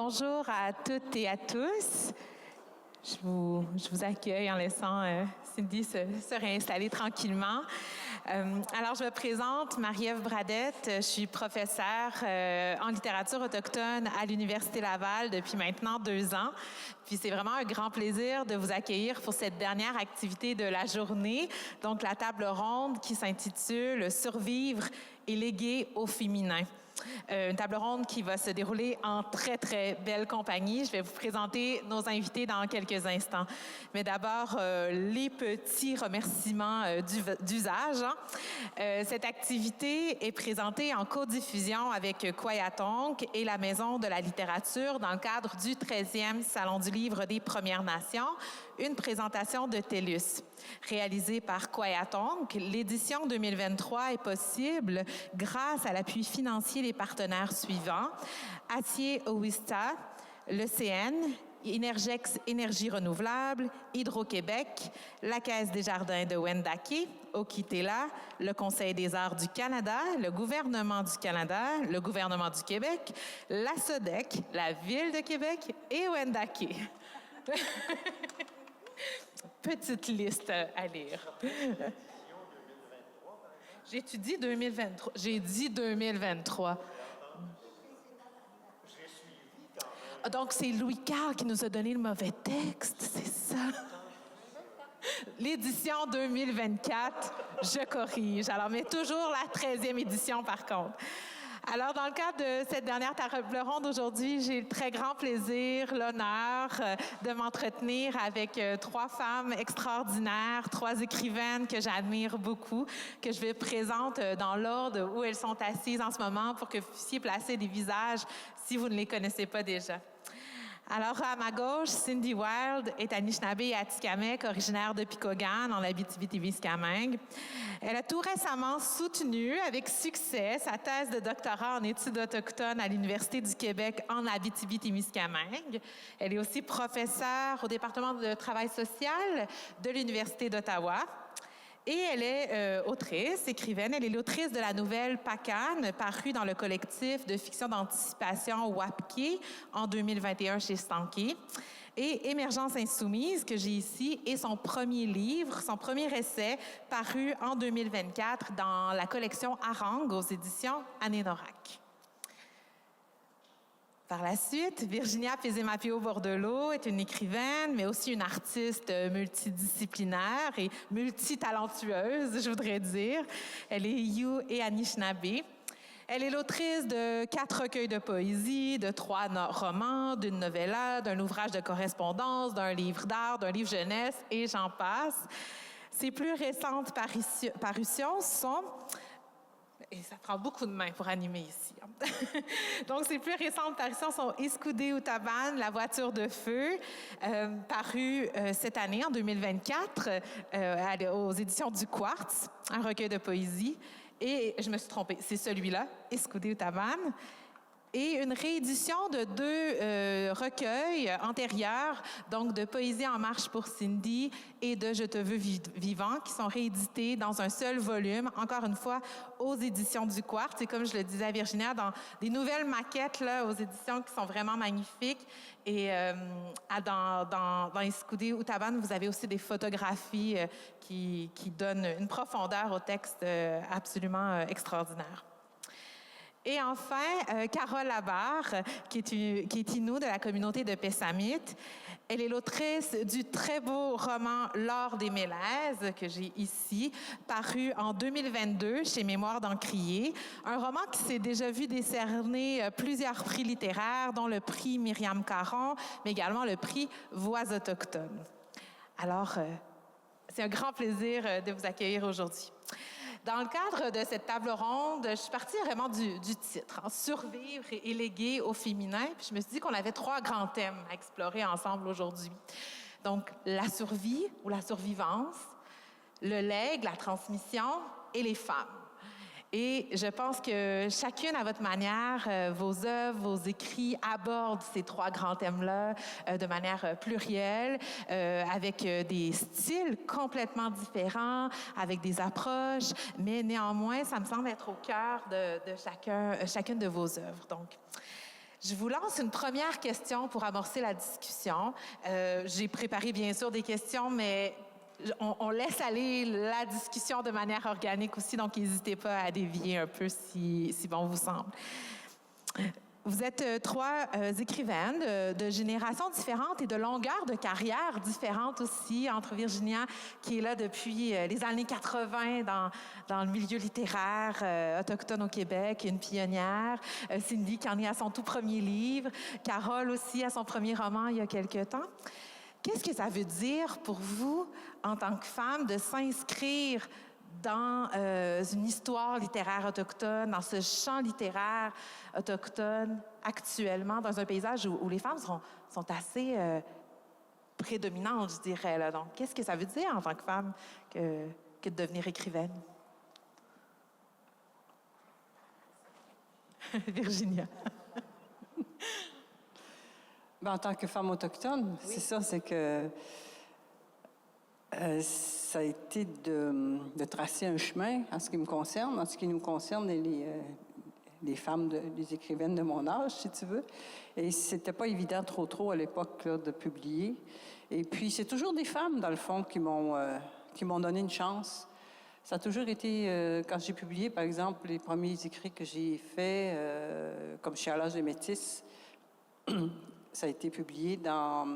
Bonjour à toutes et à tous. Je vous accueille en laissant Cindy se réinstaller tranquillement. Alors, je me présente, Marie-Ève Bradette. Je suis professeure en littérature autochtone à l'Université Laval depuis maintenant 2 ans. Puis c'est vraiment un grand plaisir de vous accueillir pour cette dernière activité de la journée, donc la table ronde qui s'intitule « Survivre et léguer au féminin ». Une table ronde qui va se dérouler en très, très belle compagnie. Je vais vous présenter nos invités dans quelques instants. Mais d'abord, les petits remerciements d'usage. Cette activité est présentée en codiffusion avec Kwayatonk et la Maison de la littérature dans le cadre du 13e Salon du livre des Premières Nations, une présentation de TELUS. Réalisée par Kwayatonk, l'édition 2023 est possible grâce à l'appui financier des partenaires suivants: Acier Owista, l'ECN, Énergex Énergie renouvelable, Hydro-Québec, la Caisse des jardins de Wendake, Okitela, le Conseil des arts du Canada, le gouvernement du Canada, le gouvernement du Québec, la SODEC, la Ville de Québec et Wendake. Petite liste à lire. J'étudie 2023. J'ai dit 2023. Donc, c'est Louis-Carl qui nous a donné le mauvais texte, c'est ça? L'édition 2024, je corrige. Alors, mais toujours la 13e édition, par contre. Alors, dans le cadre de cette dernière table ronde aujourd'hui, j'ai le très grand plaisir, l'honneur de m'entretenir avec 3 femmes extraordinaires, 3 écrivaines que j'admire beaucoup, que je vais présenter dans l'ordre où elles sont assises en ce moment pour que vous puissiez placer des visages si vous ne les connaissez pas déjà. Alors, à ma gauche, Cindy Wilde est Anishinaabe et Atikamekw, originaire de Picogan, en Abitibi-Témiscamingue. Elle a tout récemment soutenu avec succès sa thèse de doctorat en études autochtones à l'Université du Québec en Abitibi-Témiscamingue. Elle est aussi professeure au département de travail social de l'Université d'Ottawa. Et elle est autrice, écrivaine. Elle est l'autrice de la nouvelle Pacan, parue dans le collectif de fiction d'anticipation Wapke en 2021 chez Stankey. Et Émergence insoumise, que j'ai ici, est son premier livre, son premier essai, paru en 2024 dans la collection Harang aux éditions Anénorak. Par la suite, Virginia Pezemapio-Bordelot est une écrivaine, mais aussi une artiste multidisciplinaire et multitalentueuse, je voudrais dire. Elle est You et Anishinaabe. Elle est l'autrice de 4 recueils de poésie, de 3 romans, d'une novella, d'un ouvrage de correspondance, d'un livre d'art, d'un livre jeunesse, et j'en passe. Ses plus récentes parutions sont... Et ça prend beaucoup de mains pour animer ici. Donc, ses plus récentes parutions sont Iskoudé Utaban, La voiture de feu, paru cette année, en 2024, aux éditions du Quartz, un recueil de poésie. Et je me suis trompée, c'est celui-là, Iskoudé Utaban. Et une réédition de 2 recueils antérieurs, donc de Poésie en marche pour Cindy et de Je te veux vivant, qui sont réédités dans un seul volume, encore une fois, aux éditions du Quartz. Et comme je le disais à Virginia, dans des nouvelles maquettes là, aux éditions qui sont vraiment magnifiques. Et dans Iskoudé Utaban, vous avez aussi des photographies qui donnent une profondeur au texte absolument extraordinaire. Et enfin, Carole Labarre, qui est Innu de la communauté de Pessamit. Elle est l'autrice du très beau roman L'or des mélèzes, que j'ai ici, paru en 2022 chez Mémoire d'Encrier. Un roman qui s'est déjà vu décerner plusieurs prix littéraires, dont le prix Myriam Caron, mais également le prix Voix autochtones. Alors, c'est un grand plaisir de vous accueillir aujourd'hui. Dans le cadre de cette table ronde, je suis partie vraiment du titre, « Survivre et léguer au féminin ». Puis je me suis dit qu'on avait 3 grands thèmes à explorer ensemble aujourd'hui. Donc, la survie ou la survivance, le legs, la transmission et les femmes. Et je pense que chacune à votre manière, vos œuvres, vos écrits abordent ces 3 grands thèmes-là de manière plurielle, avec des styles complètement différents, avec des approches, mais néanmoins, ça me semble être au cœur de chacune de vos œuvres. Donc, Je vous lance une première question pour amorcer la discussion. J'ai préparé bien sûr des questions, mais on laisse aller la discussion de manière organique aussi, donc n'hésitez pas à dévier un peu si bon vous semble. Vous êtes trois écrivaines de générations différentes et de longueurs de carrière différentes aussi, entre Virginia, qui est là depuis les années 80 dans le milieu littéraire autochtone au Québec, une pionnière. Cindy, qui en est à son tout premier livre. Carole aussi, à son premier roman il y a quelque temps. Qu'est-ce que ça veut dire pour vous, en tant que femme, de s'inscrire dans une histoire littéraire autochtone, dans ce champ littéraire autochtone actuellement, dans un paysage où les femmes sont assez prédominantes, je dirais. Là. Donc, qu'est-ce que ça veut dire en tant que femme que de devenir écrivaine? Virginia. Ben, en tant que femme autochtone, oui. C'est ça, c'est que ça a été de tracer un chemin en ce qui me concerne, en ce qui nous concerne, les femmes, les écrivaines de mon âge, si tu veux. Et c'était pas évident trop à l'époque là, de publier. Et puis, c'est toujours des femmes, dans le fond, qui m'ont donné une chance. Ça a toujours été, quand j'ai publié, par exemple, les premiers écrits que j'ai faits, comme Chialage des Métis, ça a été publié dans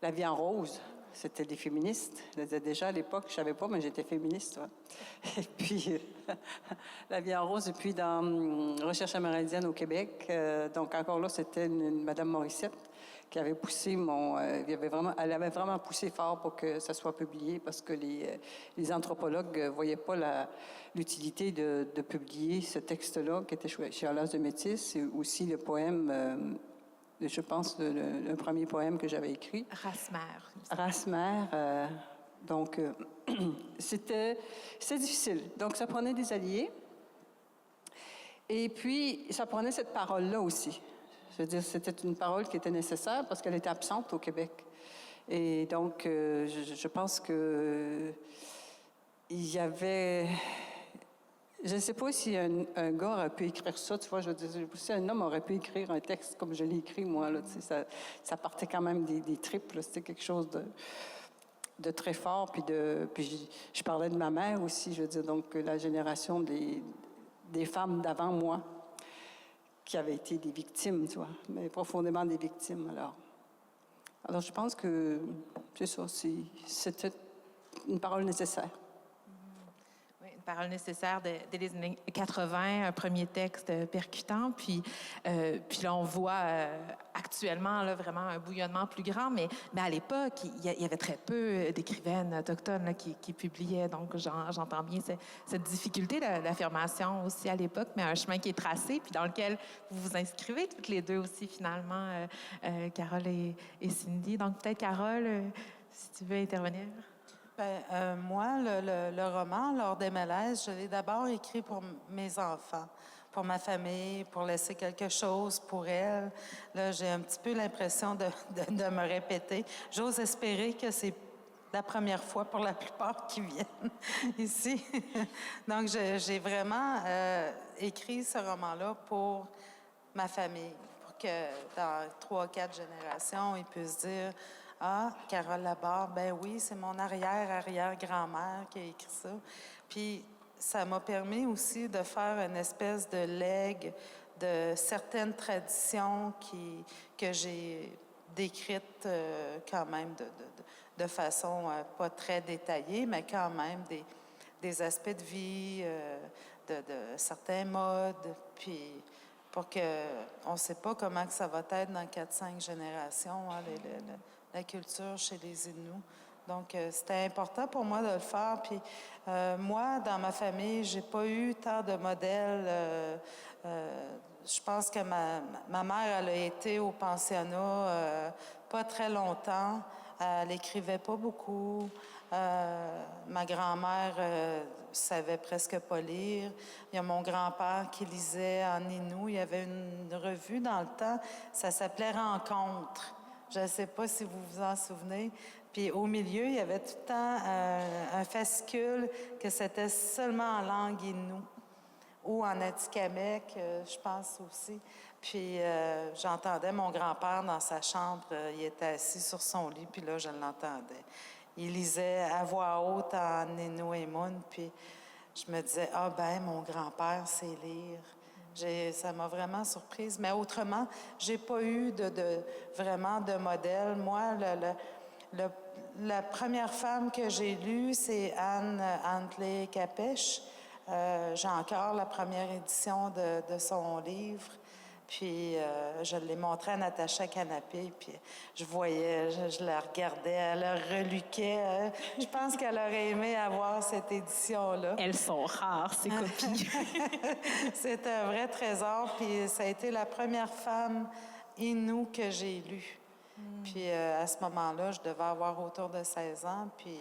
La vie en rose. C'était des féministes. Déjà à l'époque, je ne savais pas, mais j'étais féministe. Ouais. Et puis, La vie en rose, et puis dans Recherche amérindienne au Québec. Donc, encore là, c'était Madame Morissette qui avait poussé elle avait vraiment poussé fort pour que ça soit publié parce que les anthropologues ne voyaient pas l'utilité de publier ce texte-là qui était Chialage de Métis, et aussi le poème. Je pense, le premier poème que j'avais écrit. Rasmer. Donc, c'était difficile. Donc, ça prenait des alliés. Et puis, ça prenait cette parole-là aussi. Je veux dire, c'était une parole qui était nécessaire parce qu'elle était absente au Québec. Et donc, je pense que il y avait... Je ne sais pas si un gars aurait pu écrire ça, tu vois, je veux dire, si un homme aurait pu écrire un texte comme je l'ai écrit, moi, là, tu sais, ça partait quand même des tripes, là, c'était quelque chose de très fort, puis je parlais de ma mère aussi, je veux dire, donc la génération des femmes d'avant moi, qui avaient été des victimes, tu vois, mais profondément des victimes, alors je pense que, c'est ça, c'était une parole nécessaire. Parole nécessaire dès les années 80, un premier texte percutant. Puis là, on voit actuellement là, vraiment un bouillonnement plus grand. Mais à l'époque, il y avait très peu d'écrivaines autochtones là, qui publiaient. Donc, j'entends bien cette difficulté d'affirmation aussi à l'époque, mais un chemin qui est tracé, puis dans lequel vous vous inscrivez toutes les deux aussi, finalement, Carole et Cindy. Donc, peut-être, Carole, si tu veux intervenir. Moi, le roman, Lors des malaises, je l'ai d'abord écrit pour mes enfants, pour ma famille, pour laisser quelque chose pour elles. Là, j'ai un petit peu l'impression de me répéter. J'ose espérer que c'est la première fois pour la plupart qui viennent ici. Donc, j'ai vraiment écrit ce roman-là pour ma famille, pour que dans 3-4 générations, ils puissent dire... Ah, Carole Labarre, ben oui, c'est mon arrière-grand-mère qui a écrit ça. Puis ça m'a permis aussi de faire une espèce de legs de certaines traditions que j'ai décrites quand même de façon pas très détaillée, mais quand même des aspects de vie, de certains modes, puis pour que on ne sait pas comment que ça va être dans 4-5 générations, hein, la culture chez les Inuits. Donc, c'était important pour moi de le faire. Puis, moi, dans ma famille, j'ai pas eu tant de modèles. Je pense que ma mère, elle a été au pensionnat pas très longtemps. Elle écrivait pas beaucoup. Ma grand-mère savait presque pas lire. Il y a mon grand-père qui lisait en Innu. Il y avait une revue dans le temps. Ça s'appelait Rencontre. Je ne sais pas si vous vous en souvenez. Puis au milieu, il y avait tout le temps un fascicule que c'était seulement en langue Innu ou en Atikamekw, je pense aussi. Puis j'entendais mon grand-père dans sa chambre, il était assis sur son lit, puis là, je l'entendais. Il lisait à voix haute en Nénoémoun, puis je me disais, ah ben, mon grand-père sait lire. Ça m'a vraiment surprise. Mais autrement, j'ai pas eu vraiment de modèle. Moi, la première femme que j'ai lue, c'est Anne Antley Capèche. J'ai encore la première édition de son livre. Puis je l'ai montré à Natacha Canapé, puis je voyais, je la regardais, elle la reluquait. Je pense qu'elle aurait aimé avoir cette édition-là. Elles sont rares, ces copies. C'est un vrai trésor, puis ça a été la première femme Innu que j'ai lue. Puis à ce moment-là, je devais avoir autour de 16 ans, puis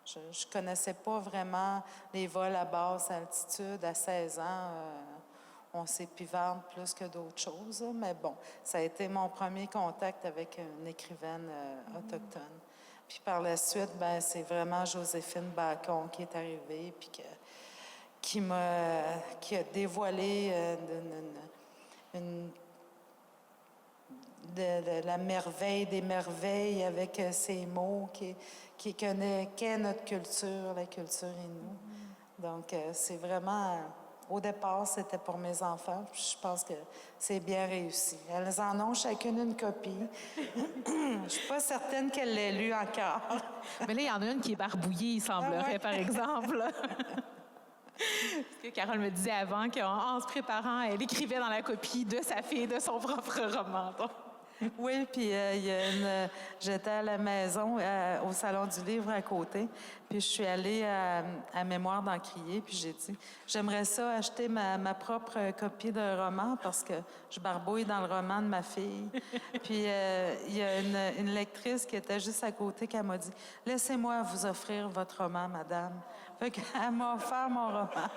je ne connaissais pas vraiment les vols à basse altitude à 16 ans. On s'épivarde plus que d'autres choses, mais bon, ça a été mon premier contact avec une écrivaine autochtone. Puis par la suite, ben c'est vraiment Joséphine Bacon qui est arrivée, puis qui a dévoilé la merveille des merveilles avec ses mots, qui qu'est notre culture, la culture Innu. Donc, c'est vraiment... Au départ, c'était pour mes enfants, puis je pense que c'est bien réussi. Elles en ont chacune une copie. Je ne suis pas certaine qu'elle l'ait lu encore. Mais là, il y en a une qui est barbouillée, il semblerait, par exemple. Parce que Carole me disait avant qu'en se préparant, elle écrivait dans la copie de sa fille, de son propre roman. Donc. Oui, puis j'étais à la maison, au Salon du Livre à côté, puis je suis allée à Mémoire d'Encrier, puis j'ai dit, j'aimerais ça acheter ma propre copie de roman parce que je barbouille dans le roman de ma fille. Puis il y a une lectrice qui était juste à côté qui m'a dit, laissez-moi vous offrir votre roman, madame. Fait qu'elle m'a offert mon roman.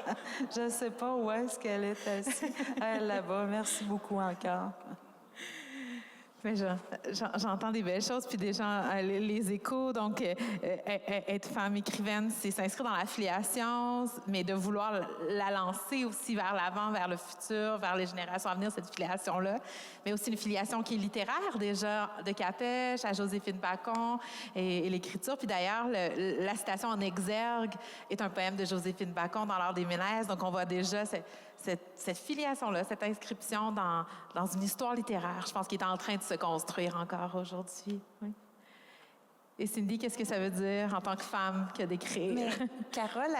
Je ne sais pas où est-ce qu'elle est assise. Elle là-bas. Merci beaucoup encore. Mais j'entends des belles choses, puis des gens, les échos. Donc, être femme écrivaine, c'est s'inscrire dans l'affiliation, mais de vouloir la lancer aussi vers l'avant, vers le futur, vers les générations à venir, cette filiation-là. Mais aussi une filiation qui est littéraire, déjà, de Capèche à Joséphine Bacon et l'écriture. Puis d'ailleurs, la citation en exergue est un poème de Joséphine Bacon dans l'Art des Mélèzes. Donc, on voit déjà cette filiation-là, cette inscription dans une histoire littéraire, je pense qu'il est en train de se construire encore aujourd'hui. Oui. Et Cindy, qu'est-ce que ça veut dire en tant que femme que d'écrire? Mais Carole,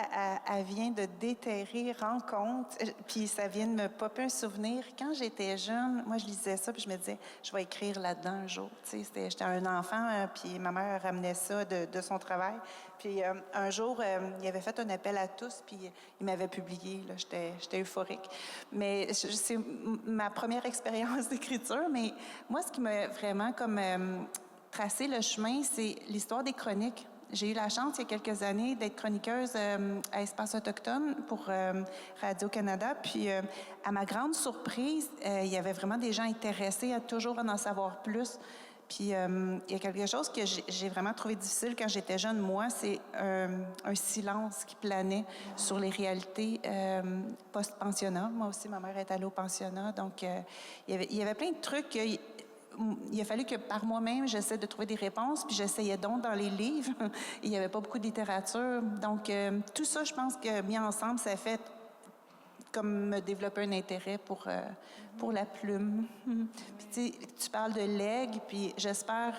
elle vient de déterrer rencontre, puis ça vient de me popper un souvenir. Quand j'étais jeune, moi, je lisais ça, puis je me disais, je vais écrire là-dedans un jour. J'étais un enfant, puis ma mère ramenait ça de son travail. Puis un jour, il avait fait un appel à tous, puis il m'avait publié. J'étais euphorique. Mais c'est ma première expérience d'écriture. Mais moi, ce qui m'a vraiment comme tracé le chemin, c'est l'histoire des chroniques. J'ai eu la chance, il y a quelques années, d'être chroniqueuse à Espace Autochtone pour Radio-Canada. Puis, à ma grande surprise, il y avait vraiment des gens intéressés à toujours en savoir plus. Puis, il y a quelque chose que j'ai vraiment trouvé difficile quand j'étais jeune, moi, c'est un silence qui planait sur les réalités post-pensionnat. Moi aussi, ma mère est allée au pensionnat. Donc, il y avait plein de trucs. Il a fallu que par moi-même, j'essaie de trouver des réponses, puis j'essayais donc dans les livres. Il n'y avait pas beaucoup de littérature. Donc, tout ça, je pense que mis ensemble, ça fait comme me développer un intérêt pour la plume. Puis, tu parles de legs, puis j'espère...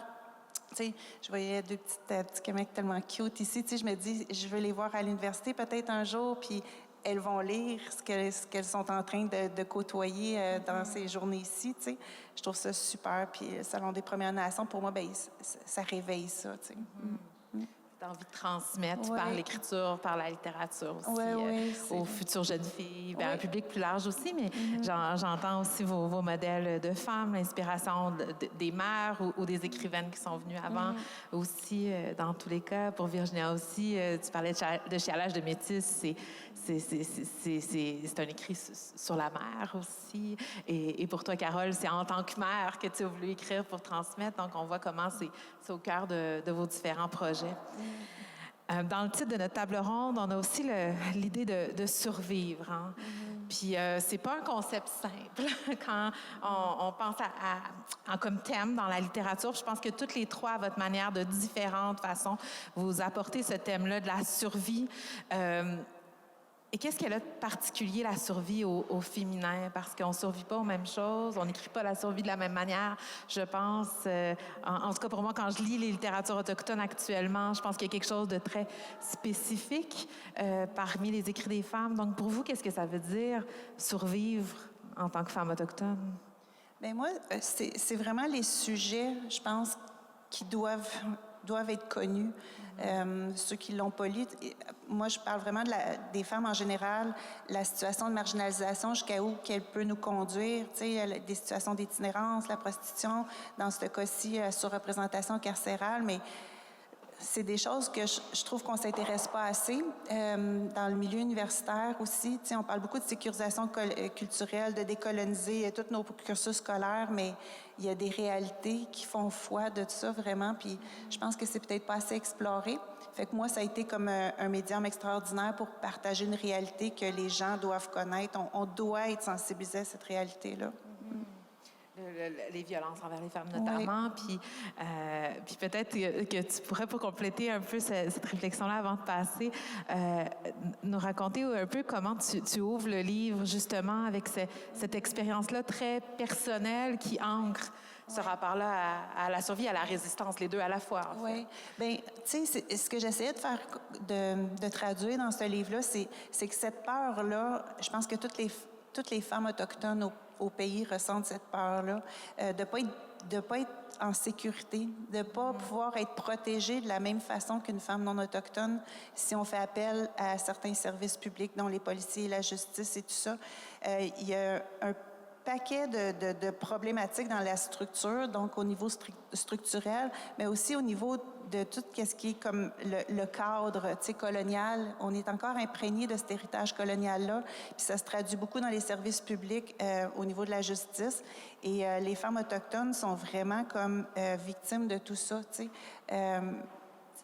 je voyais deux petits mecs tellement cute ici. Je me dis, je vais les voir à l'université peut-être un jour, puis elles vont lire ce qu'elles sont en train de côtoyer dans ces journées-ci. Je trouve ça super. Puis le Salon des Premières Nations, pour moi, ben, ça réveille ça. T'as envie de transmettre par l'écriture, par la littérature aussi, aux futures jeunes filles, à un public plus large aussi, mais j'entends aussi vos modèles de femmes, l'inspiration des mères ou des écrivaines qui sont venues avant aussi, dans tous les cas. Pour Virginia aussi, tu parlais de chialage de métis, c'est un écrit sur la mère aussi. Et pour toi, Carole, c'est en tant que mère que tu as voulu écrire pour transmettre. Donc, on voit comment c'est au cœur de vos différents projets. Dans le titre de notre table ronde, on a aussi l'idée de survivre. Hein? Puis c'est pas un concept simple quand on pense en comme thème dans la littérature. Je pense que toutes les trois, à votre manière, de différentes façons, vous apportez ce thème-là de la survie. Et qu'est-ce qu'elle a de particulier, la survie au féminin? Parce qu'on ne survit pas aux mêmes choses, on n'écrit pas la survie de la même manière, je pense. En tout cas, pour moi, quand je lis les littératures autochtones actuellement, je pense qu'il y a quelque chose de très spécifique parmi les écrits des femmes. Donc, pour vous, qu'est-ce que ça veut dire survivre en tant que femme autochtone? Bien, moi, c'est vraiment les sujets, je pense, qui doivent être connus. Ceux qui ne l'ont pas lu, moi, je parle vraiment des femmes en général, la situation de marginalisation, jusqu'à où qu'elle peut nous conduire, des situations d'itinérance, la prostitution, dans ce cas-ci, surreprésentation carcérale, mais c'est des choses que je trouve qu'on ne s'intéresse pas assez. Dans le milieu universitaire aussi, on parle beaucoup de sécurisation culturelle, de décoloniser tous nos cursus scolaires, mais il y a des réalités qui font foi de ça vraiment, puis je pense que c'est peut-être pas assez exploré. Fait que moi, ça a été comme un médium extraordinaire pour partager une réalité que les gens doivent connaître. On doit être sensibilisé à cette réalité-là. Les violences envers les femmes notamment. Oui. Puis peut-être que tu pourrais, pour compléter un peu cette réflexion-là avant de passer, nous raconter un peu comment tu ouvres le livre justement avec cette expérience-là très personnelle qui ancre ce rapport-là à la survie, à la résistance, les deux à la fois. En fait. Oui. Bien, tu sais, ce que j'essayais de faire, de traduire dans ce livre-là, c'est que cette peur-là, je pense que toutes les femmes autochtones au pays ressentent cette peur-là, de pas être en sécurité, de ne pas pouvoir être protégée de la même façon qu'une femme non autochtone si on fait appel à certains services publics, dont les policiers, la justice et tout ça. Il y a un paquet de problématiques dans la structure, donc au niveau structurel, mais aussi au niveau de tout ce qui est comme le cadre colonial. On est encore imprégné de cet héritage colonial-là, puis ça se traduit beaucoup dans les services publics au niveau de la justice. Et les femmes autochtones sont vraiment comme victimes de tout ça,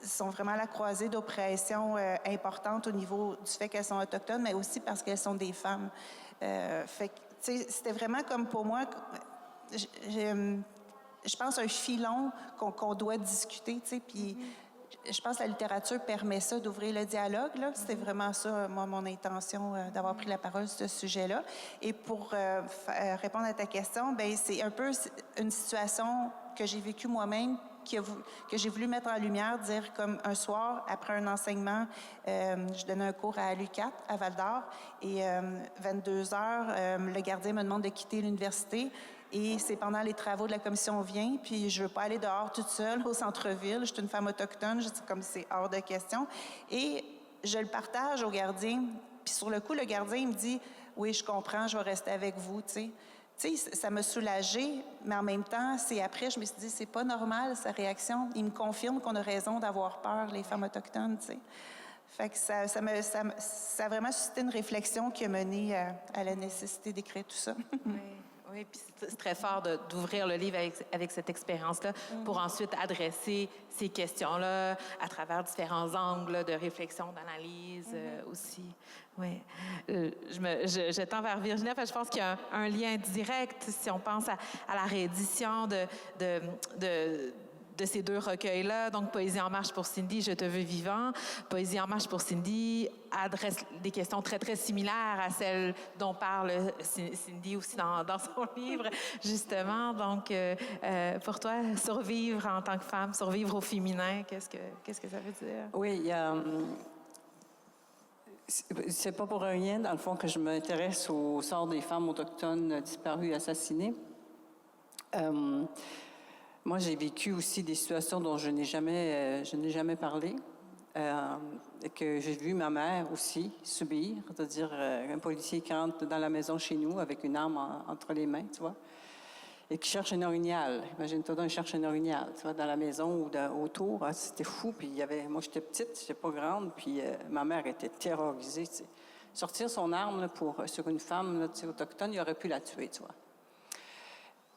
sont vraiment à la croisée d'oppressions importantes au niveau du fait qu'elles sont autochtones, mais aussi parce qu'elles sont des femmes. C'était vraiment comme pour moi, je pense, un filon qu'on doit discuter, puis je pense que la littérature permet ça, d'ouvrir le dialogue. Là. C'était vraiment ça, moi, mon intention d'avoir pris la parole sur ce sujet-là. Et pour répondre à ta question, bien, c'est un peu une situation que j'ai vécue moi-même, que j'ai voulu mettre en lumière, dire comme un soir, après un enseignement, je donnais un cours à l'UQAT, à Val-d'Or, et 22 heures, le gardien me demande de quitter l'université. Et c'est pendant les travaux de la commission Vient, puis je veux pas aller dehors toute seule au centre-ville. Je suis une femme autochtone, je dis comme c'est hors de question. Et je le partage au gardien. Puis sur le coup, le gardien il me dit « Oui, je comprends, je vais rester avec vous. » Tu sais, ça m'a soulagée, mais en même temps, c'est après, je me suis dit, c'est pas normal, sa réaction. Il me confirme qu'on a raison d'avoir peur, les femmes autochtones, tu sais. Fait que ça a vraiment suscité une réflexion qui a mené à la nécessité d'écrire tout ça. Oui, puis c'est très fort d'ouvrir le livre avec cette expérience-là pour ensuite adresser ces questions-là à travers différents angles de réflexion, d'analyse aussi. Oui. Je tends vers Virginia, parce que je pense qu'il y a un lien direct, si on pense à la réédition de ces deux recueils-là. Donc, Poésie en marche pour Cindy, Je te veux vivant. Poésie en marche pour Cindy adresse des questions très, très similaires à celles dont parle Cindy aussi dans son livre, justement. Donc, pour toi, survivre en tant que femme, survivre au féminin, qu'est-ce que ça veut dire? Oui, c'est pas pour rien, dans le fond, que je m'intéresse au sort des femmes autochtones disparues et assassinées. Moi, j'ai vécu aussi des situations dont je n'ai jamais parlé, que j'ai vu ma mère aussi subir, c'est-à-dire un policier qui entre dans la maison chez nous avec une arme entre les mains, tu vois, et qui cherche un orignal. Imagine-toi donc, il cherche un orignal, tu vois, dans la maison ou autour. Ah, c'était fou. Puis moi, j'étais petite, j'étais pas grande, puis ma mère était terrorisée, tu sais. Sortir son arme là, sur une femme là, tu sais, autochtone, il aurait pu la tuer, tu vois.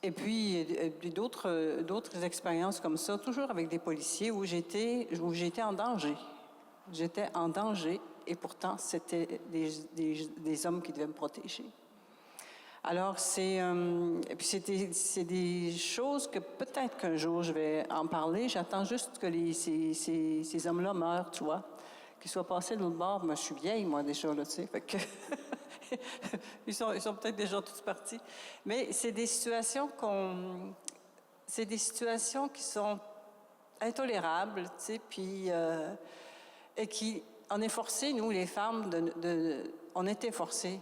Et puis, d'autres expériences comme ça, toujours avec des policiers, où j'étais en danger. J'étais en danger et pourtant, c'était des hommes qui devaient me protéger. Alors, c'est des choses que peut-être qu'un jour je vais en parler. J'attends juste que ces hommes-là meurent, tu vois, qu'ils soient passés de l'autre bord. Moi, je suis vieille, moi, déjà, là, tu sais, fait que ils sont peut-être déjà tous partis. Mais c'est des situations qui sont intolérables, tu sais, puis et qui, on est forcés, nous, les femmes, on était forcés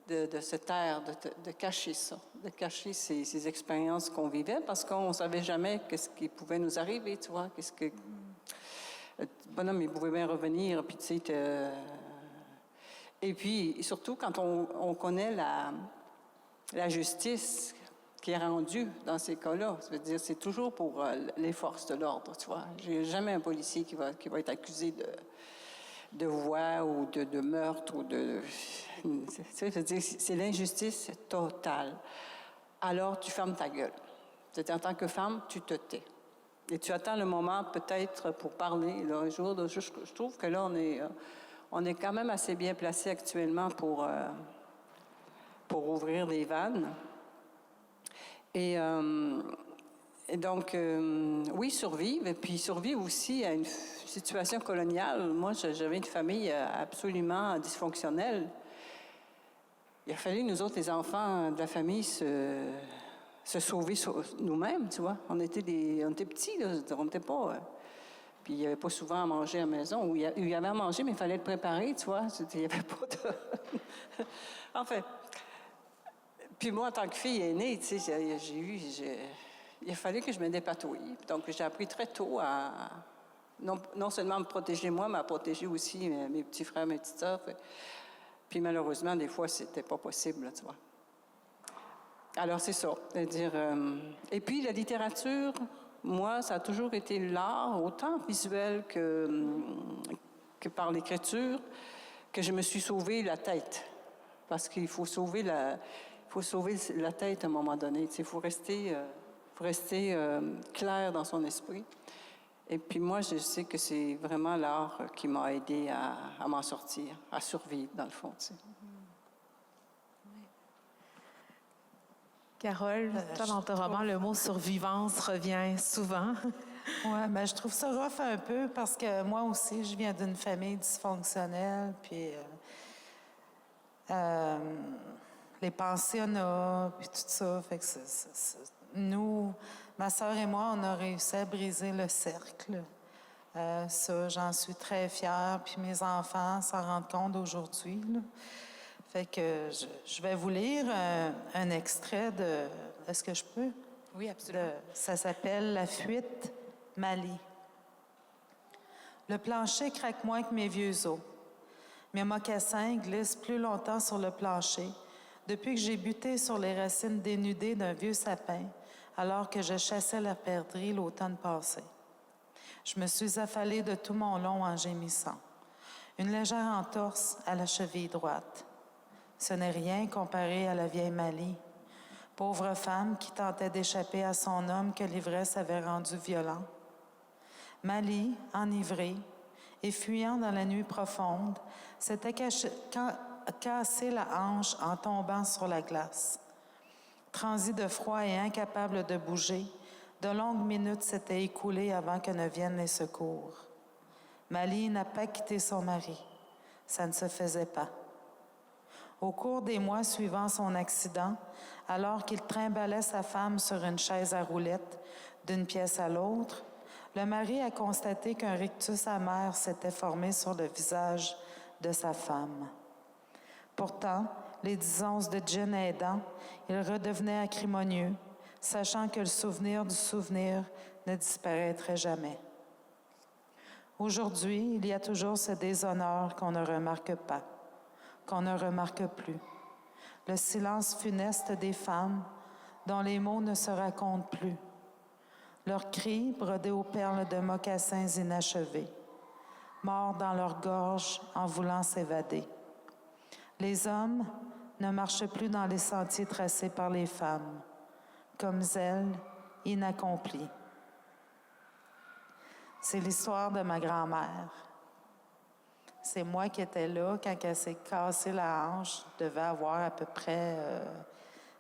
de se taire, de cacher ça, de cacher ces expériences qu'on vivait, parce qu'on ne savait jamais qu'est-ce qui pouvait nous arriver, tu vois, qu'est-ce que... Le bonhomme, il pouvait bien revenir, puis tu sais, et puis, surtout, quand on connaît la justice qui est rendue dans ces cas-là, ça veut dire c'est toujours pour les forces de l'ordre, tu vois. J'ai jamais un policier qui va être accusé de voie ou de meurtre ou de... C'est-à-dire, c'est l'injustice totale. Alors, tu fermes ta gueule. C'est-à-dire, en tant que femme, tu te tais. Et tu attends le moment, peut-être, pour parler. Là, un jour, je trouve que là, on est quand même assez bien placé actuellement pour ouvrir des vannes. Et donc, oui, survivre, et puis survivre aussi à une situation coloniale. Moi, j'avais une famille absolument dysfonctionnelle. Il a fallu, nous autres, les enfants de la famille, se sauver nous-mêmes, tu vois. On était petits, là, on n'était pas... puis il n'y avait pas souvent à manger à la maison. Ou il y avait à manger, mais il fallait le préparer, tu vois. Il n'y avait pas de... Enfin... Puis moi, en tant que fille aînée, tu sais, il a fallu que je me dépatouille. Donc, j'ai appris très tôt à non seulement me protéger moi, mais à protéger aussi mes petits frères, mes petites sœurs. Puis malheureusement, des fois, c'était pas possible, tu vois. Alors, c'est ça. C'est-à-dire, et puis, la littérature, moi, ça a toujours été l'art, autant visuel que par l'écriture, que je me suis sauvé la tête. Parce qu'il faut sauver la tête à un moment donné. Il faut rester clair dans son esprit. Et puis moi, je sais que c'est vraiment l'art qui m'a aidé à m'en sortir, à survivre, dans le fond. Tu sais. Carole, toi, dans ton roman, le mot survivance revient souvent. Oui, mais je trouve ça rough un peu parce que moi aussi, je viens d'une famille dysfonctionnelle, puis les pensionnats, puis tout ça. Fait que nous, ma sœur et moi, on a réussi à briser le cercle. Ça, j'en suis très fière, puis mes enfants s'en rendent compte aujourd'hui. Là. Fait que je vais vous lire un extrait de... Est-ce que je peux? Oui, absolument. Ça s'appelle « La fuite Mali ». Le plancher craque moins que mes vieux os. Mes mocassins glissent plus longtemps sur le plancher depuis que j'ai buté sur les racines dénudées d'un vieux sapin alors que je chassais la perdrix l'automne passé. Je me suis affalée de tout mon long en gémissant. Une légère entorse à la cheville droite. Ce n'est rien comparé à la vieille Mali, pauvre femme qui tentait d'échapper à son homme que l'ivresse avait rendu violent. Mali, enivrée et fuyant dans la nuit profonde, s'était cassé la hanche en tombant sur la glace. Transi de froid et incapable de bouger, de longues minutes s'étaient écoulées avant que ne viennent les secours. Mali n'a pas quitté son mari. Ça ne se faisait pas. Au cours des mois suivant son accident, alors qu'il trimbalait sa femme sur une chaise à roulettes d'une pièce à l'autre, le mari a constaté qu'un rictus amer s'était formé sur le visage de sa femme. Pourtant, les 10 onces de gin aidant, il redevenait acrimonieux, sachant que le souvenir du souvenir ne disparaîtrait jamais. Aujourd'hui, il y a toujours ce déshonneur qu'on ne remarque pas, qu'on ne remarque plus. Le silence funeste des femmes dont les mots ne se racontent plus. Leurs cris brodés aux perles de mocassins inachevés, morts dans leur gorge en voulant s'évader. Les hommes ne marchent plus dans les sentiers tracés par les femmes, comme elles, inaccomplies. C'est l'histoire de ma grand-mère. C'est moi qui étais là quand elle s'est cassée la hanche. Je devais avoir à peu près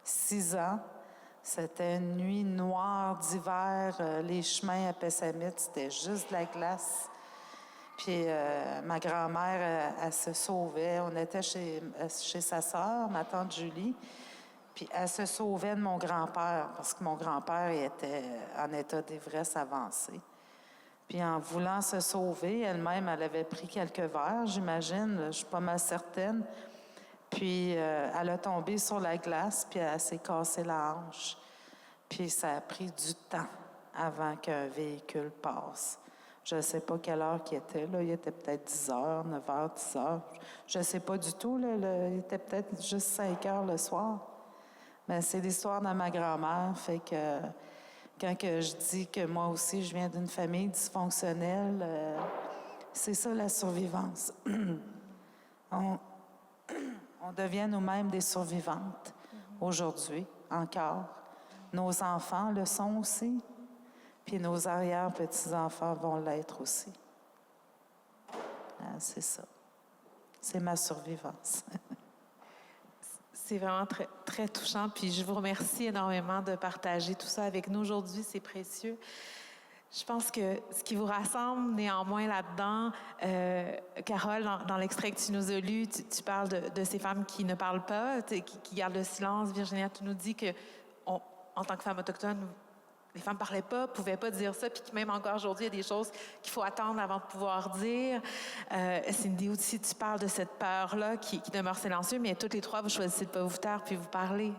6 ans. C'était une nuit noire d'hiver. Les chemins à Pessamit, c'était juste de la glace. Puis ma grand-mère, elle se sauvait. On était chez sa sœur, ma tante Julie. Puis elle se sauvait de mon grand-père, parce que mon grand-père était en état d'ivresse avancé. Puis en voulant se sauver, elle-même, elle avait pris quelques verres, j'imagine, je suis pas mal certaine. Puis elle a tombé sur la glace, puis elle s'est cassée la hanche. Puis ça a pris du temps avant qu'un véhicule passe. Je ne sais pas quelle heure qu'il était, là. Il était peut-être 10 heures, 9 heures, 10 heures. Je ne sais pas du tout, là. Il était peut-être juste 5 heures le soir. Mais c'est l'histoire de ma grand-mère, fait que quand que je dis que moi aussi, je viens d'une famille dysfonctionnelle, c'est ça la survivance. On devient nous-mêmes des survivantes aujourd'hui, encore. Nos enfants le sont aussi, puis nos arrière-petits-enfants vont l'être aussi. C'est ça. C'est ma survivance. C'est vraiment très, très touchant. Puis je vous remercie énormément de partager tout ça avec nous aujourd'hui. C'est précieux. Je pense que ce qui vous rassemble néanmoins là-dedans, Carole, dans l'extrait que tu nous as lu, tu parles de ces femmes qui ne parlent pas, qui gardent le silence. Virginia, tu nous dis que, en tant que femme autochtone, les femmes ne parlaient pas, ne pouvaient pas dire ça, puis que même encore aujourd'hui, il y a des choses qu'il faut attendre avant de pouvoir dire. Cindy, aussi, tu parles de cette peur-là qui demeure silencieuse, mais toutes les trois, vous choisissez de ne pas vous taire puis vous parler.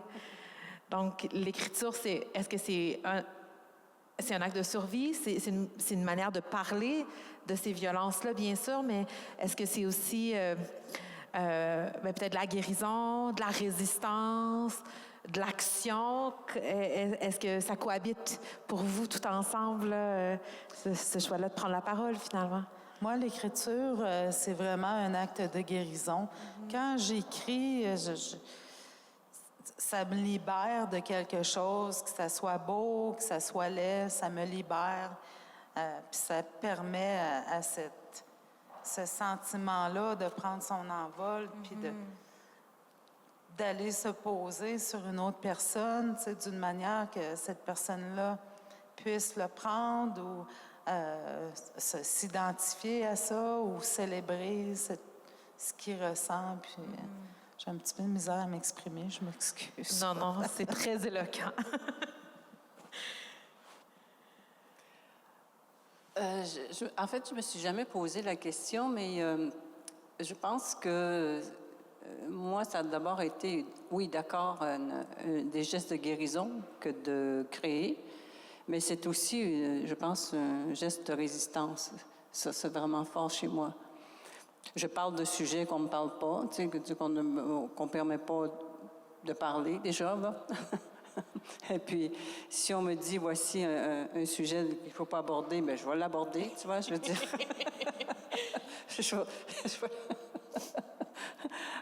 Donc, l'écriture, est-ce que c'est un acte de survie? C'est une manière de parler de ces violences-là, bien sûr, mais est-ce que c'est aussi peut-être de la guérison, de la résistance, de l'action? Est-ce que ça cohabite pour vous tout ensemble, ce choix-là de prendre la parole, finalement? Moi, l'écriture, c'est vraiment un acte de guérison. Quand j'écris, ça me libère de quelque chose, que ça soit beau, que ça soit laid, ça me libère. Puis ça permet à ce sentiment-là de prendre son envol, puis d'aller se poser sur une autre personne, d'une manière que cette personne-là puisse le prendre ou s'identifier à ça ou célébrer ce qu'il ressent. Puis j'ai un petit peu de misère à m'exprimer, je m'excuse. Non, c'est très éloquent. En fait, je me suis jamais posé la question, mais je pense que moi, ça a d'abord été, oui, d'accord, des gestes de guérison que de créer, mais c'est aussi, je pense, un geste de résistance. Ça, c'est vraiment fort chez moi. Je parle de sujets qu'on ne parle pas, qu'on ne permet pas de parler déjà, là. Et puis, si on me dit, voici un sujet qu'il ne faut pas aborder, bien, je vais l'aborder, tu vois, je veux dire.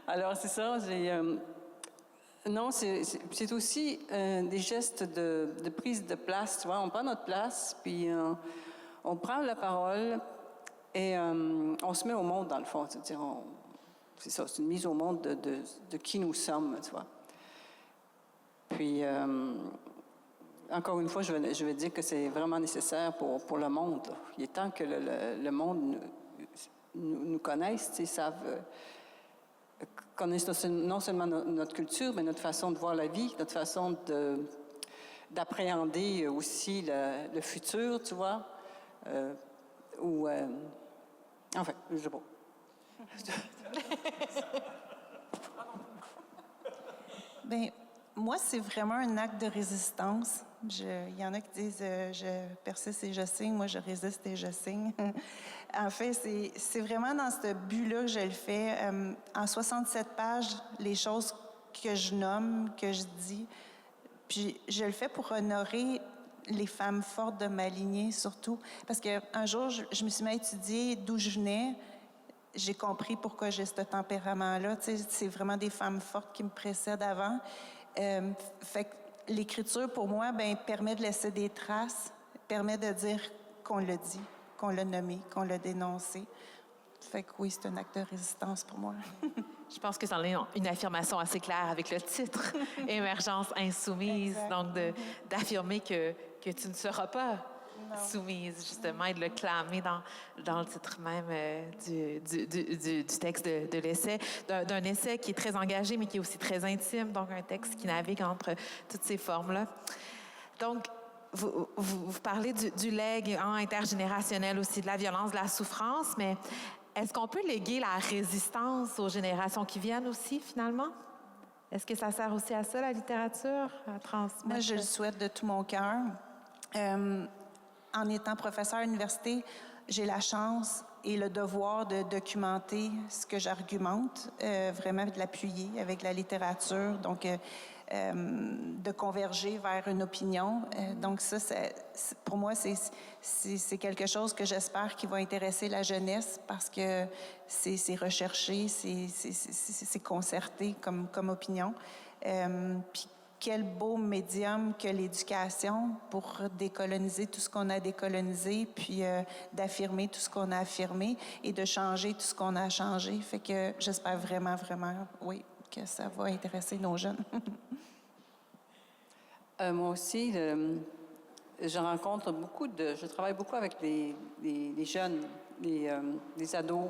Alors, c'est ça, non, c'est aussi des gestes de prise de place, tu vois. On prend notre place, puis on prend la parole et on se met au monde, dans le fond. C'est-à-dire, c'est ça, c'est une mise au monde de qui nous sommes, tu vois. Puis, encore une fois, je vais dire que c'est vraiment nécessaire pour le monde, là. Il est temps que le monde nous connaisse, tu sais, savent... connaissent non seulement notre culture, mais notre façon de voir la vie, notre façon d'appréhender aussi le futur, tu vois. Enfin, je sais pas. Bien, moi, c'est vraiment un acte de résistance. Il y en a qui disent je persiste et je signe. Moi, je résiste et je signe. En fait, c'est vraiment dans ce but-là que je le fais. En 67 pages, les choses que je nomme, que je dis, puis je le fais pour honorer les femmes fortes de ma lignée, surtout. Parce qu'un jour, je me suis mis à étudier d'où je venais. J'ai compris pourquoi j'ai ce tempérament-là. Tu sais, c'est vraiment des femmes fortes qui me précèdent avant. Fait que l'écriture, pour moi, permet de laisser des traces, permet de dire qu'on l'a dit, qu'on l'a nommé, qu'on l'a dénoncé. Fait que oui, c'est un acte de résistance pour moi. Je pense que c'en est une affirmation assez claire avec le titre « Émergence insoumise », Exact. donc d'affirmer que tu ne seras pas soumise, justement, et de le clamer dans le titre même du texte de l'essai, d'un essai qui est très engagé, mais qui est aussi très intime, donc un texte qui navigue entre toutes ces formes-là. Donc, vous parlez du legs intergénérationnel aussi, de la violence, de la souffrance, mais est-ce qu'on peut léguer la résistance aux générations qui viennent aussi, finalement? Est-ce que ça sert aussi à ça, la littérature, à transmettre? Moi, je le souhaite de tout mon cœur. En étant professeur à l'université, j'ai la chance et le devoir de documenter ce que j'argumente, vraiment de l'appuyer avec la littérature, donc de converger vers une opinion. Donc ça, pour moi, c'est quelque chose que j'espère qui va intéresser la jeunesse parce que c'est recherché, c'est concerté comme opinion. Puis quel beau médium que l'éducation pour décoloniser tout ce qu'on a décolonisé, puis d'affirmer tout ce qu'on a affirmé et de changer tout ce qu'on a changé. Fait que j'espère vraiment, vraiment, oui, que ça va intéresser nos jeunes. Moi aussi, je rencontre je travaille beaucoup avec les jeunes, les ados,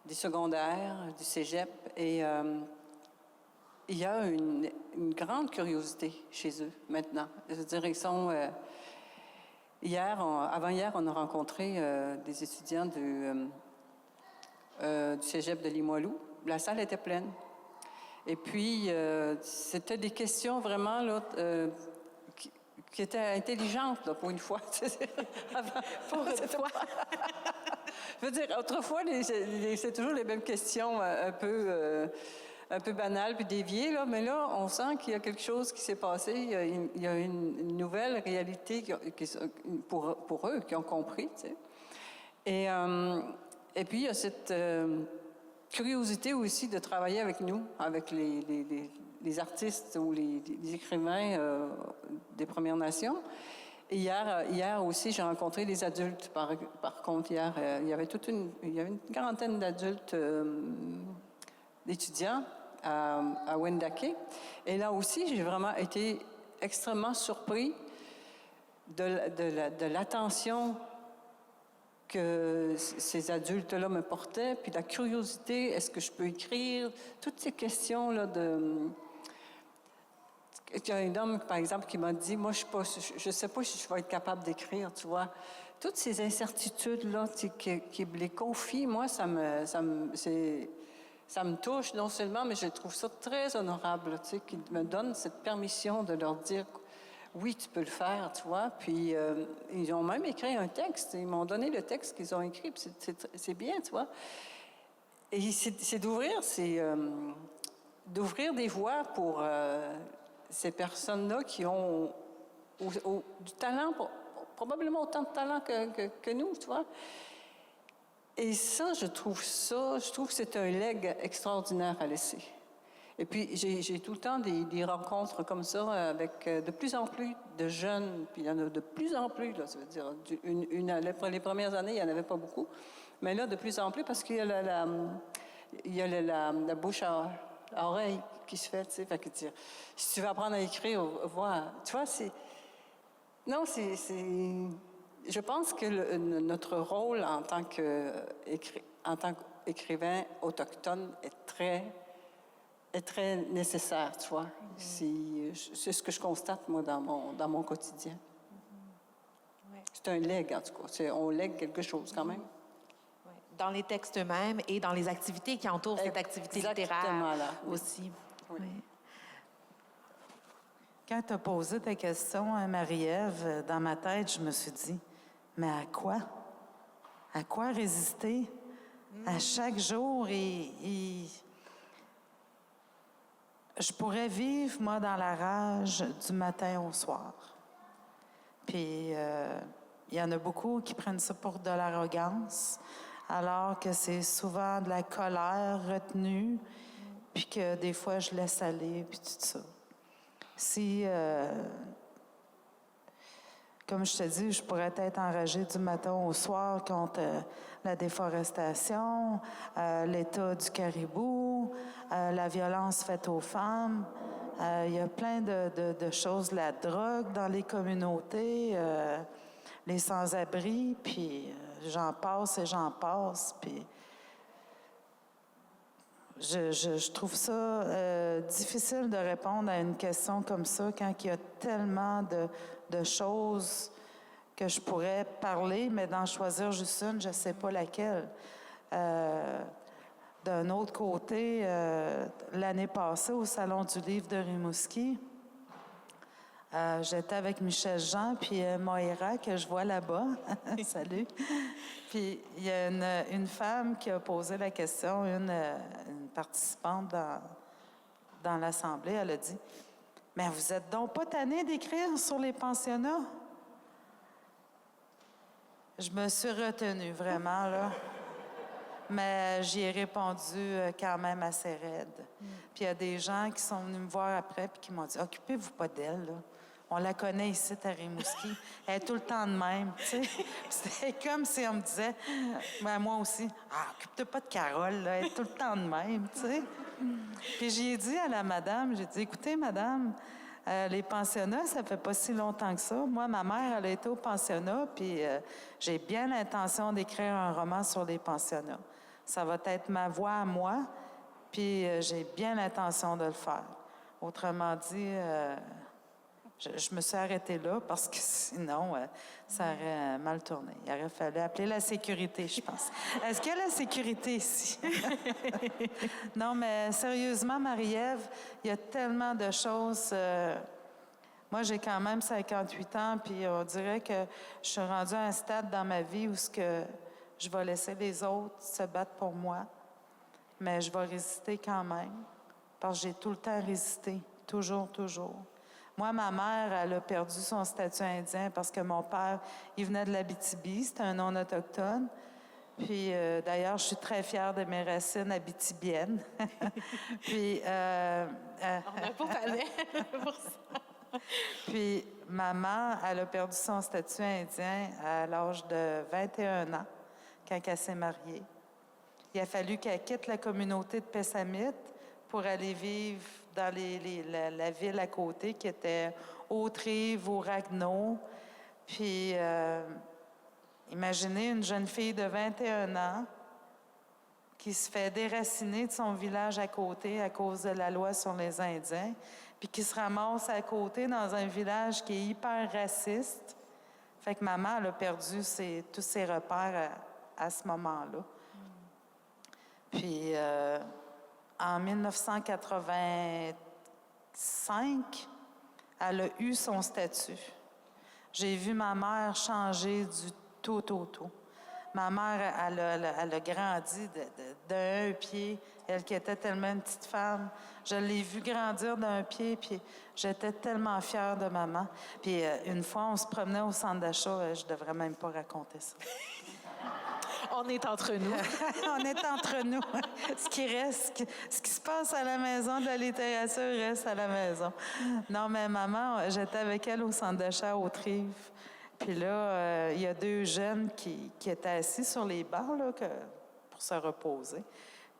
des secondaires, du cégep, et il y a une grande curiosité chez eux maintenant. Je veux dire, ils sont... avant-hier, on a rencontré des étudiants du cégep de Limoilou. La salle était pleine. Et puis, c'était des questions vraiment là, qui étaient intelligentes, là, pour une fois. Pour une fois. Je veux dire, autrefois, c'est toujours les mêmes questions un peu banales puis déviées, là, mais là, on sent qu'il y a quelque chose qui s'est passé. Il y a une nouvelle réalité pour eux, qui ont compris, tu sais. Et puis, il y a cette curiosité aussi de travailler avec nous, avec les artistes ou les écrivains des Premières Nations. Et hier aussi, j'ai rencontré les adultes. Par contre, hier, il y avait une quarantaine d'adultes, d'étudiants à Wendake. Et là aussi, j'ai vraiment été extrêmement surpris de l'attention que ces adultes-là me portaient, puis la curiosité, est-ce que je peux écrire? Toutes ces questions-là Il y a un homme, par exemple, qui m'a dit, moi, je sais pas si je vais être capable d'écrire, tu vois. Toutes ces incertitudes-là qui les confient, moi, ça me touche non seulement, mais je trouve ça très honorable, tu sais, qu'ils me donnent cette permission de leur dire, oui, tu peux le faire, tu vois. Puis, ils ont même écrit un texte. Ils m'ont donné le texte qu'ils ont écrit, puis c'est bien, tu vois. Et c'est d'ouvrir des voies pour ces personnes-là qui ont du talent, probablement autant de talent que nous, tu vois. Et ça, je trouve que c'est un legs extraordinaire à laisser. Et puis, j'ai tout le temps des rencontres comme ça avec de plus en plus de jeunes, puis il y en a de plus en plus, là, ça veut dire, les premières années, il n'y en avait pas beaucoup, mais là, de plus en plus, parce qu'il y a la bouche à oreille qui se fait, tu sais, fait que si tu veux apprendre à écrire, voir, tu vois, je pense que notre rôle en tant qu'écrivain autochtone est très nécessaire, tu vois. C'est ce que je constate, moi, dans mon quotidien. C'est un legs, en tout cas. On lègue quelque chose, quand même. Dans les textes eux-mêmes et dans les activités qui entourent cette activité littéraire là. aussi. Oui. Oui. Quand tu as posé ta question, Marie-Ève, dans ma tête, je me suis dit, mais à quoi? À quoi résister? À chaque jour, je pourrais vivre, moi, dans la rage du matin au soir. Puis, il y en a beaucoup qui prennent ça pour de l'arrogance, alors que c'est souvent de la colère retenue, puis que des fois, je laisse aller, puis tout ça. comme je te dis, je pourrais être enragée du matin au soir contre la déforestation, l'état du caribou, la violence faite aux femmes. Il y a plein de choses, la drogue dans les communautés, les sans-abri, puis j'en passe et j'en passe. Puis je trouve ça difficile de répondre à une question comme ça quand il y a tellement de choses que je pourrais parler, mais d'en choisir juste une, je ne sais pas laquelle. D'un autre côté, l'année passée, au Salon du livre de Rimouski, j'étais avec Michel Jean puis Moïra, que je vois là-bas. Salut. Puis il y a une femme qui a posé la question, une participante dans l'Assemblée, elle a dit « Mais vous êtes donc pas tannée d'écrire sur les pensionnats? » Je me suis retenue, vraiment, là. Mais j'y ai répondu quand même assez raide. Puis il y a des gens qui sont venus me voir après puis qui m'ont dit « Occupez-vous pas d'elle, là. On la connaît ici, à Rimouski. Elle est tout le temps de même. » Tu sais? C'était comme si on me disait, ben, moi aussi, « Ah, occupe-toi pas de Carole, là. Elle est tout le temps de même. » Tu sais? Puis j'ai dit à la madame, j'ai dit « Écoutez, madame, les pensionnats, ça fait pas si longtemps que ça. Moi, ma mère, elle a été au pensionnat, puis j'ai bien l'intention d'écrire un roman sur les pensionnats. Ça va être ma voix à moi, puis j'ai bien l'intention de le faire. » Autrement dit, je me suis arrêtée là parce que sinon, ça aurait mal tourné. Il aurait fallu appeler la sécurité, je pense. Est-ce qu'il y a la sécurité ici? Non, mais sérieusement, Marie-Ève, il y a tellement de choses. Moi, j'ai quand même 58 ans, puis on dirait que je suis rendue à un stade dans ma vie où je vais laisser les autres se battre pour moi, mais je vais résister quand même, parce que j'ai tout le temps résisté, toujours, toujours. Moi, ma mère, elle a perdu son statut indien parce que mon père, il venait de l'Abitibi, c'était un non-autochtone. Puis, d'ailleurs, je suis très fière de mes racines abitibiennes. Puis, On a pas parlé pour ça. Puis, maman, elle a perdu son statut indien à l'âge de 21 ans, quand elle s'est mariée. Il a fallu qu'elle quitte la communauté de Pessamit pour aller vivre dans la ville à côté, qui était Haute-Rive ou Ragno. Puis, imaginez une jeune fille de 21 ans qui se fait déraciner de son village à côté à cause de la loi sur les Indiens, puis qui se ramasse à côté dans un village qui est hyper raciste. Fait que maman, elle a perdu tous ses repères à ce moment-là. Puis, en 1985, elle a eu son statut. J'ai vu ma mère changer du tout au tout. Ma mère, elle a grandi d'un pied, elle qui était tellement une petite femme. Je l'ai vue grandir d'un pied, puis j'étais tellement fière de maman. Puis une fois, on se promenait au centre d'achat, je devrais même pas raconter ça. On est entre nous. On est entre nous. Ce qui reste, ce qui se passe à la maison de la littérature reste à la maison. Non, mais maman, j'étais avec elle au centre d'achat au Trive. Puis là, il y a deux jeunes qui étaient assis sur les bancs là, pour se reposer.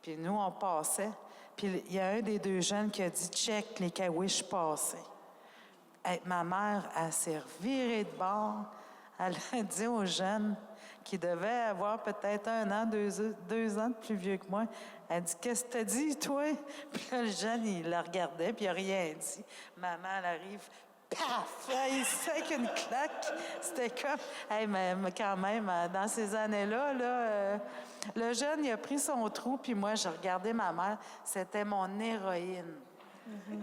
Puis nous, on passait. Puis il y a un des deux jeunes qui a dit « Check, les caouiches passaient ». Ma mère, elle s'est revirée de bord. Elle a dit aux jeunes qui devaient avoir peut-être 1 an, 2 ans de plus vieux que moi, elle dit « Qu'est-ce que t'as dit, toi? » Puis là, le jeune, il la regardait, puis il n'a rien dit. Maman, elle arrive, paf! Il se fait qu'une claque. C'était comme... Hey, mais quand même, dans ces années-là, le jeune, il a pris son trou, puis moi, je regardais ma mère. C'était mon héroïne.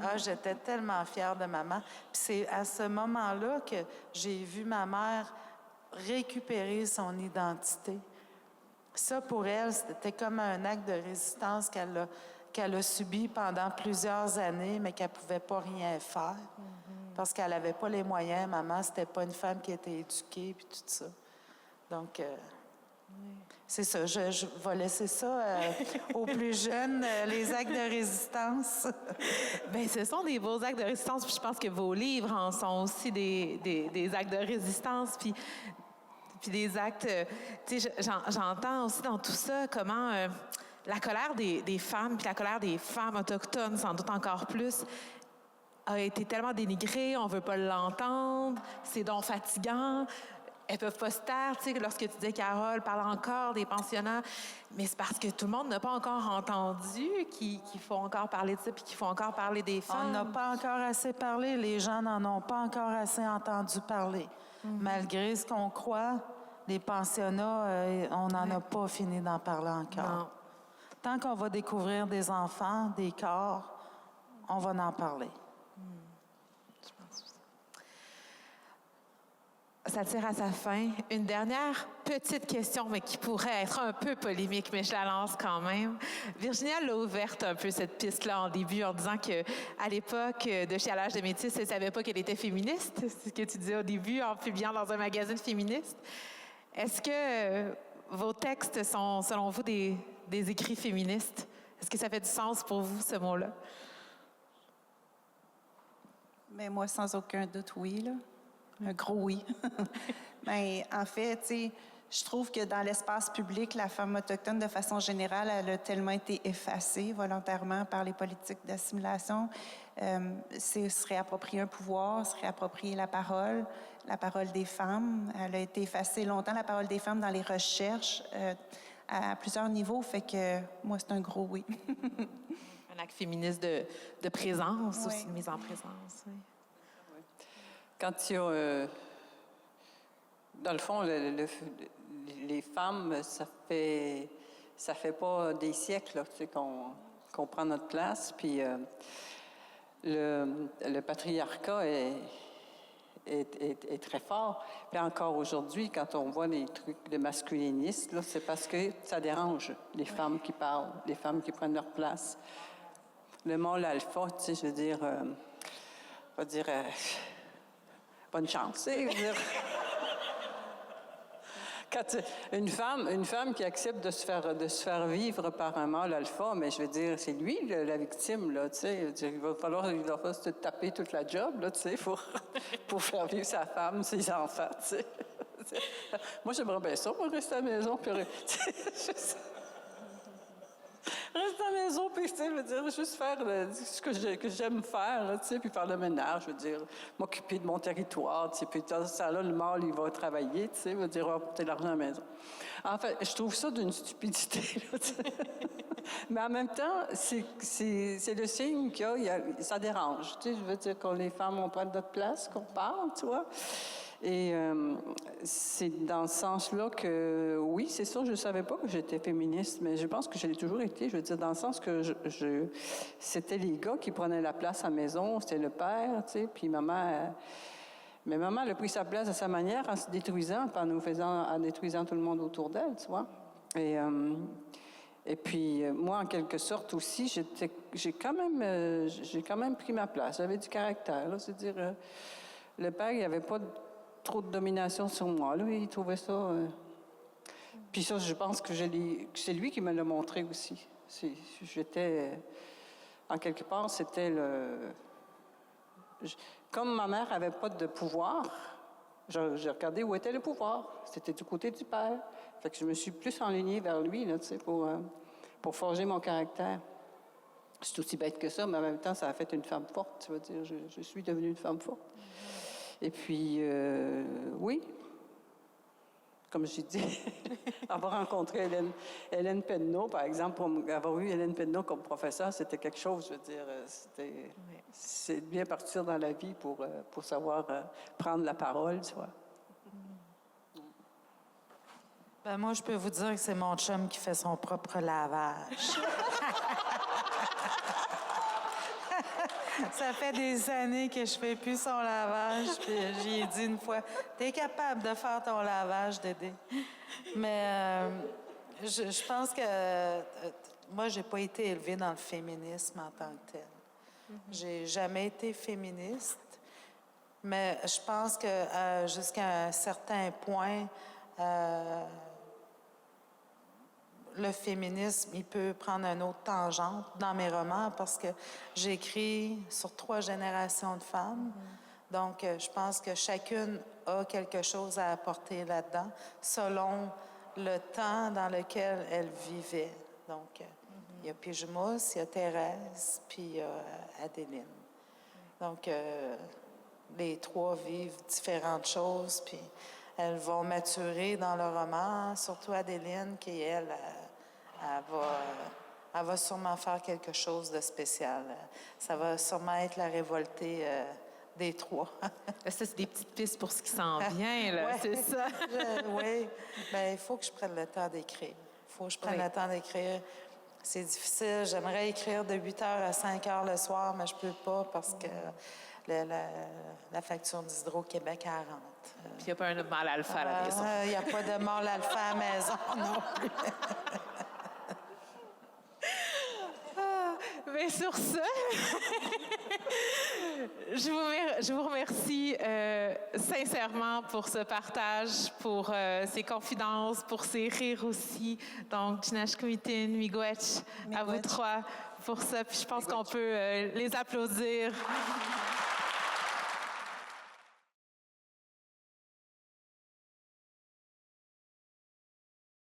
Ah, j'étais tellement fière de maman. Puis c'est à ce moment-là que j'ai vu ma mère récupérer son identité. Ça, pour elle, c'était comme un acte de résistance qu'elle a subi pendant plusieurs années, mais qu'elle ne pouvait pas rien faire. Parce qu'elle n'avait pas les moyens. Maman, c'était pas une femme qui était éduquée, puis tout ça. Donc, C'est ça, je vais laisser ça aux plus jeunes, les actes de résistance. Bien, ce sont des beaux actes de résistance, puis je pense que vos livres en sont aussi des actes de résistance, puis des actes... tu sais, j'entends aussi dans tout ça comment la colère des femmes, puis la colère des femmes autochtones, sans doute encore plus, a été tellement dénigrée, on ne veut pas l'entendre, c'est donc fatigant. Elles peuvent pas se taire, tu sais, lorsque tu disais, Carole, parle encore des pensionnats, mais c'est parce que tout le monde n'a pas encore entendu qu'il faut encore parler de ça, puis qu'il faut encore parler des femmes. On n'a pas encore assez parlé, les gens n'en ont pas encore assez entendu parler. Malgré ce qu'on croit, les pensionnats, on n'en a pas fini d'en parler encore. Non. Tant qu'on va découvrir des enfants, des corps, on va en parler. Ça tire à sa fin. Une dernière petite question, mais qui pourrait être un peu polémique, mais je la lance quand même. Virginia l'a ouverte un peu, cette piste-là, en début, en disant qu'à l'époque de Chialage de Métis, elle ne savait pas qu'elle était féministe. C'est ce que tu disais au début, en publiant dans un magazine féministe. Est-ce que vos textes sont, selon vous, des écrits féministes? Est-ce que ça fait du sens pour vous, ce mot-là? Mais moi, sans aucun doute, oui, là. Un gros oui. Mais en fait, tu sais, je trouve que dans l'espace public, la femme autochtone, de façon générale, elle a tellement été effacée volontairement par les politiques d'assimilation. C'est se réapproprier un pouvoir, se réapproprier la parole des femmes. Elle a été effacée longtemps, la parole des femmes, dans les recherches à plusieurs niveaux. Fait que moi, c'est un gros oui. Un acte féministe de présence, Oui. aussi de mise en présence. Oui. Quand il y a... dans le fond, les femmes, ça fait pas des siècles là, tu sais, qu'on prend notre place. Puis le patriarcat est très fort. Puis encore aujourd'hui, quand on voit les trucs de masculinistes, là, c'est parce que ça dérange les femmes qui parlent, les femmes qui prennent leur place. Le mâle alpha, tu sais, je veux dire... on va dire... bonne chance, tu sais, je veux dire. Quand une femme qui accepte de se faire vivre par un mâle alpha, mais je veux dire, c'est lui la victime, là, tu sais. Il va falloir se taper toute la job, là, tu sais, pour faire vivre sa femme, ses enfants, tu sais. Moi, j'aimerais bien ça, moi, rester à la maison, puis rester à la maison, puis, tu sais, je veux dire, juste faire ce que j'aime faire, là, tu sais, puis faire le ménage, je veux dire, m'occuper de mon territoire, tu sais, puis dans ce temps-là, le mâle, il va travailler, tu sais, il va dire, on va apporter l'argent à la maison. En fait, je trouve ça d'une stupidité, là, tu sais. Mais en même temps, c'est le signe ça dérange, tu sais, je veux dire, quand les femmes, on prend notre place, qu'on parle, tu vois. Et c'est dans ce sens-là que, oui, c'est sûr, je ne savais pas que j'étais féministe, mais je pense que je l'ai toujours été. Je veux dire, dans le sens que c'était les gars qui prenaient la place à la maison, c'était le père, tu sais, puis maman... mais maman, elle a pris sa place à sa manière en se détruisant, en détruisant tout le monde autour d'elle, tu vois. Et puis, moi, en quelque sorte aussi, j'ai quand même pris ma place. J'avais du caractère, là, c'est-à-dire... le père, il n'y avait pas trop de domination sur moi. Là, il trouvait ça... Puis ça, je pense que c'est lui qui me l'a montré aussi. J'étais... en quelque part, c'était le... Comme ma mère n'avait pas de pouvoir, j'ai regardé où était le pouvoir. C'était du côté du père. Fait que je me suis plus enlignée vers lui, là, tu sais, pour forger mon caractère. C'est aussi bête que ça, mais en même temps, ça a fait une femme forte, tu veux dire. Je suis devenue une femme forte. Et puis, oui, comme j'ai dit, avoir rencontré Hélène Penneau, par exemple, pour avoir eu Hélène Penneau comme professeur, c'était quelque chose, je veux dire, c'est bien partir dans la vie pour savoir prendre la parole, tu vois. Ben moi, je peux vous dire que c'est mon chum qui fait son propre lavage. Ça fait des années que je fais plus son lavage. Puis j'y ai dit une fois, t'es capable de faire ton lavage, Dédé. Mais je pense que moi, j'ai pas été élevée dans le féminisme en tant que tel. J'ai jamais été féministe. Mais je pense que jusqu'à un certain point, le féminisme, il peut prendre une autre tangente dans mes romans parce que j'écris sur 3 générations de femmes. Donc, je pense que chacune a quelque chose à apporter là-dedans selon le temps dans lequel elle vivait. Donc, il y a Pyjamas, il y a Thérèse, puis il y a Adéline. Donc, les 3 vivent différentes choses, puis elles vont maturer dans le roman, surtout Adéline, qui, elle va sûrement faire quelque chose de spécial. Ça va sûrement être la révoltée des 3. Ça, c'est des petites pistes pour ce qui s'en vient, là, c'est ça? Oui. Bien, il faut que je prenne le temps d'écrire. Il faut que je prenne le temps d'écrire. C'est difficile. J'aimerais écrire de 8 h à 5 h le soir, mais je peux pas parce que la facture d'Hydro-Québec, elle rentre. Puis il n'y a pas un mâle alpha à la maison. Il n'y a pas de mâle alpha à la maison non plus. Mais sur ce, je vous remercie sincèrement pour ce partage, pour ces confidences, pour ces rires aussi. Donc, Jinashkumitin, Miigwech, à vous 3 pour ça. Puis je pense qu'on peut les applaudir.